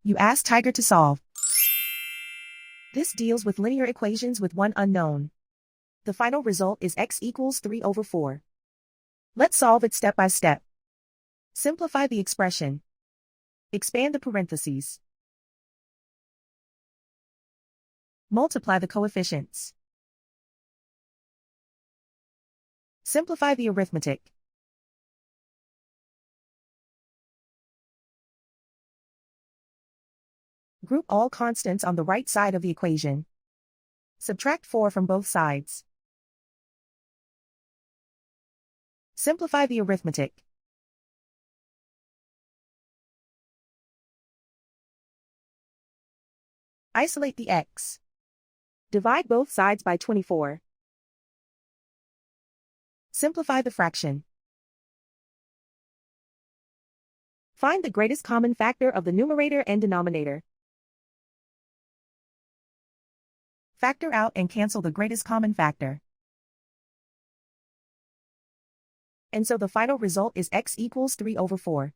You ask Tiger to solve. This deals with linear equations with one unknown. The final result is x equals 3/4. Let's solve it step by step. Simplify the expression. Expand the parentheses. Multiply the coefficients. Simplify the arithmetic. Group all constants on the right side of the equation. Subtract 4 from both sides. Simplify the arithmetic. Isolate the x. Divide both sides by 24. Simplify the fraction. Find the greatest common factor of the numerator and denominator. Factor out and cancel the greatest common factor. And so the final result is x equals 3/4.